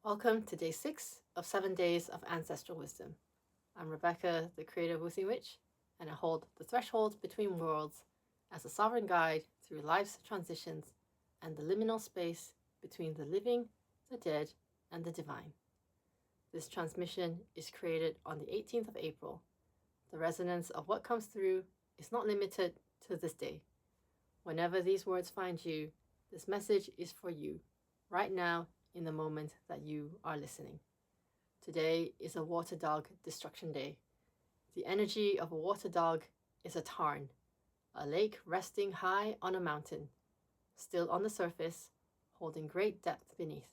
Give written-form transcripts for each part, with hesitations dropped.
Welcome to day 6 of 7 Days of Ancestral Wisdom. I'm Rebecca, the creator of Wuxing Witch, and I hold the threshold between worlds as a sovereign guide through life's transitions and the liminal space between the living, the dead, and the divine. This transmission is created on the 18th of April. The resonance of what comes through is not limited to this day. Whenever these words find you, this message is for you, right now, in the moment that you are listening. Today is a water dog destruction day. The energy of a water dog is a tarn, a lake resting high on a mountain, still on the surface, holding great depth beneath.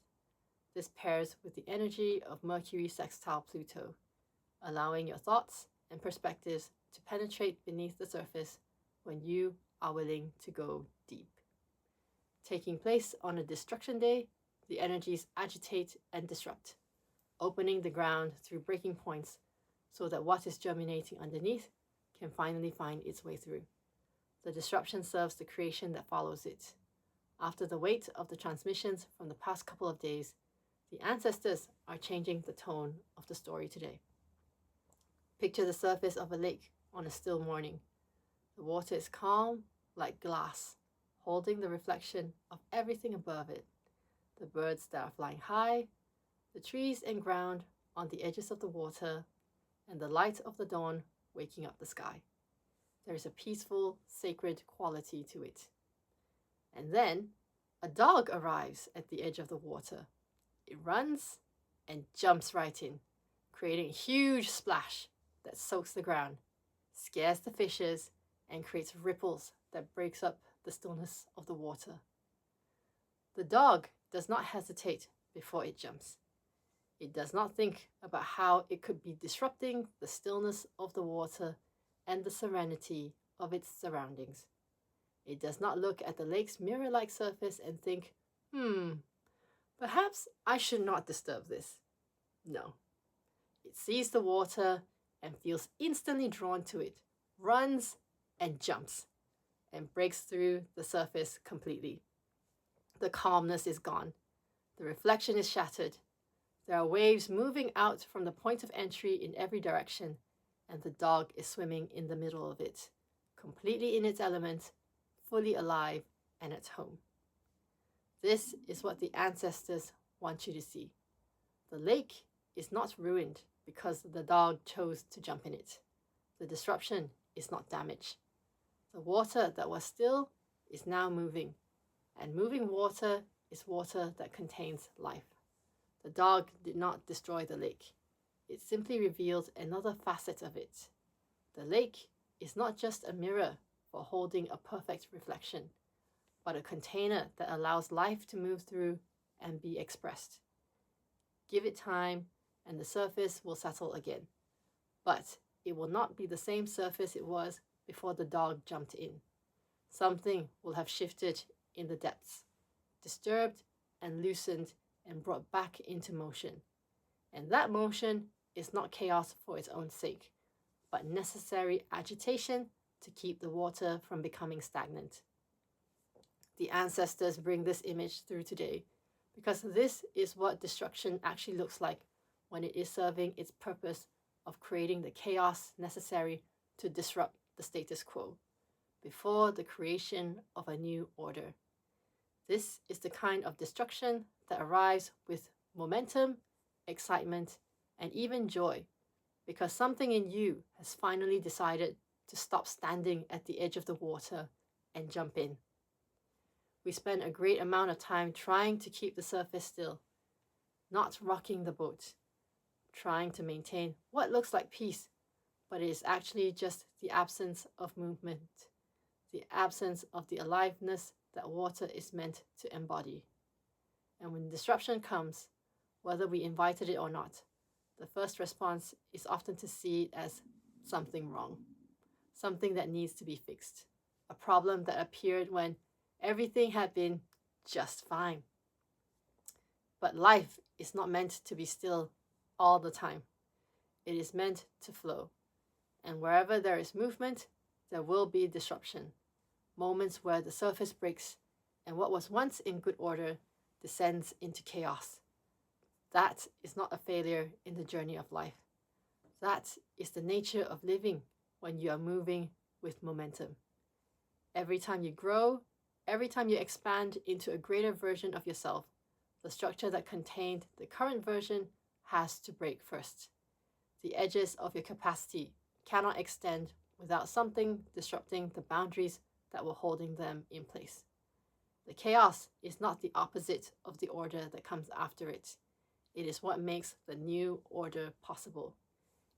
This pairs with the energy of Mercury sextile Pluto, allowing your thoughts and perspectives to penetrate beneath the surface when you are willing to go deep. Taking place on a destruction day, the energies agitate and disrupt, opening the ground through breaking points so that what is germinating underneath can finally find its way through. The disruption serves the creation that follows it. After the weight of the transmissions from the past couple of days, the ancestors are changing the tone of the story today. Picture the surface of a lake on a still morning. The water is calm, like glass, holding the reflection of everything above it. The birds that are flying high, the trees and ground on the edges of the water, and the light of the dawn waking up the sky. There is a peaceful, sacred quality to it. And then a dog arrives at the edge of the water. It runs and jumps right in, creating a huge splash that soaks the ground, scares the fishes, and creates ripples that breaks up the stillness of the water. The dog does not hesitate before it jumps. It does not think about how it could be disrupting the stillness of the water and the serenity of its surroundings. It does not look at the lake's mirror-like surface and think, perhaps I should not disturb this. No. It sees the water and feels instantly drawn to it, runs and jumps, and breaks through the surface completely. The calmness is gone. The reflection is shattered. There are waves moving out from the point of entry in every direction, and the dog is swimming in the middle of it, completely in its element, fully alive and at home. This is what the ancestors want you to see. The lake is not ruined because the dog chose to jump in it. The disruption is not damage. The water that was still is now moving, and moving water is water that contains life. The dog did not destroy the lake. It simply revealed another facet of it. The lake is not just a mirror for holding a perfect reflection, but a container that allows life to move through and be expressed. Give it time, and the surface will settle again. But it will not be the same surface it was before the dog jumped in. Something will have shifted in the depths, disturbed and loosened and brought back into motion. And that motion is not chaos for its own sake, but necessary agitation to keep the water from becoming stagnant. The ancestors bring this image through today because this is what destruction actually looks like when it is serving its purpose of creating the chaos necessary to disrupt the status quo before the creation of a new order. This is the kind of destruction that arrives with momentum, excitement, and even joy, because something in you has finally decided to stop standing at the edge of the water and jump in. We spend a great amount of time trying to keep the surface still, not rocking the boat, trying to maintain what looks like peace, but it is actually just the absence of movement, the absence of the aliveness that water is meant to embody. And when disruption comes, whether we invited it or not, the first response is often to see it as something wrong, something that needs to be fixed, a problem that appeared when everything had been just fine. But life is not meant to be still all the time. It is meant to flow. And wherever there is movement, there will be disruption, moments where the surface breaks and what was once in good order descends into chaos. That is not a failure in the journey of life. That is the nature of living when you are moving with momentum. Every time you grow, every time you expand into a greater version of yourself, the structure that contained the current version has to break first. The edges of your capacity cannot extend without something disrupting the boundaries that were holding them in place. The chaos is not the opposite of the order that comes after it. It is what makes the new order possible.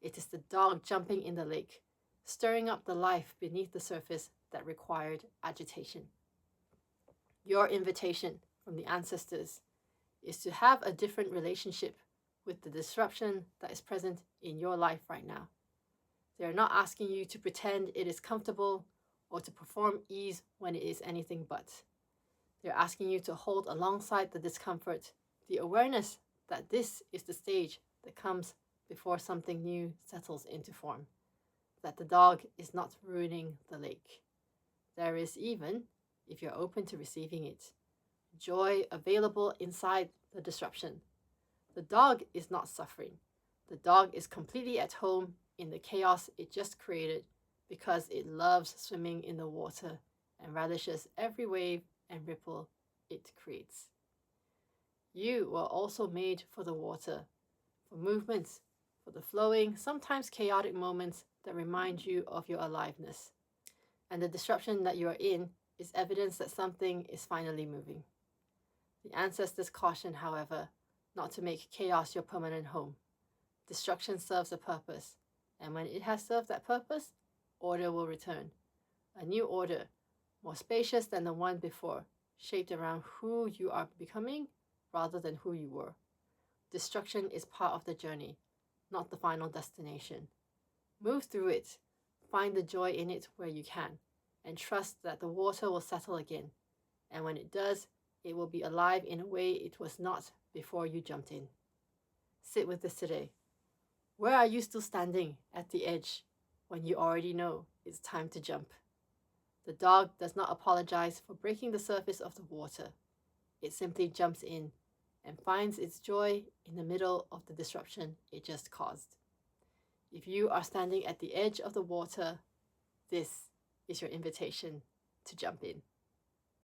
It is the dog jumping in the lake, stirring up the life beneath the surface that required agitation. Your invitation from the ancestors is to have a different relationship with the disruption that is present in your life right now. They are not asking you to pretend it is comfortable or to perform ease when it is anything but. They're asking you to hold alongside the discomfort the awareness that this is the stage that comes before something new settles into form, that the dog is not ruining the lake. There is even, if you're open to receiving it, joy available inside the disruption. The dog is not suffering. The dog is completely at home in the chaos it just created because it loves swimming in the water and relishes every wave and ripple it creates. You were also made for the water, for movements, for the flowing, sometimes chaotic moments that remind you of your aliveness. And the disruption that you are in is evidence that something is finally moving. The ancestors caution, however, not to make chaos your permanent home. Destruction serves a purpose, and when it has served that purpose, order will return. A new order, more spacious than the one before, shaped around who you are becoming rather than who you were. Destruction is part of the journey, not the final destination. Move through it, find the joy in it where you can, and trust that the water will settle again. And when it does, it will be alive in a way it was not before you jumped in. Sit with this today. Where are you still standing at the edge when you already know it's time to jump? The dog does not apologize for breaking the surface of the water. It simply jumps in and finds its joy in the middle of the disruption it just caused. If you are standing at the edge of the water, this is your invitation to jump in.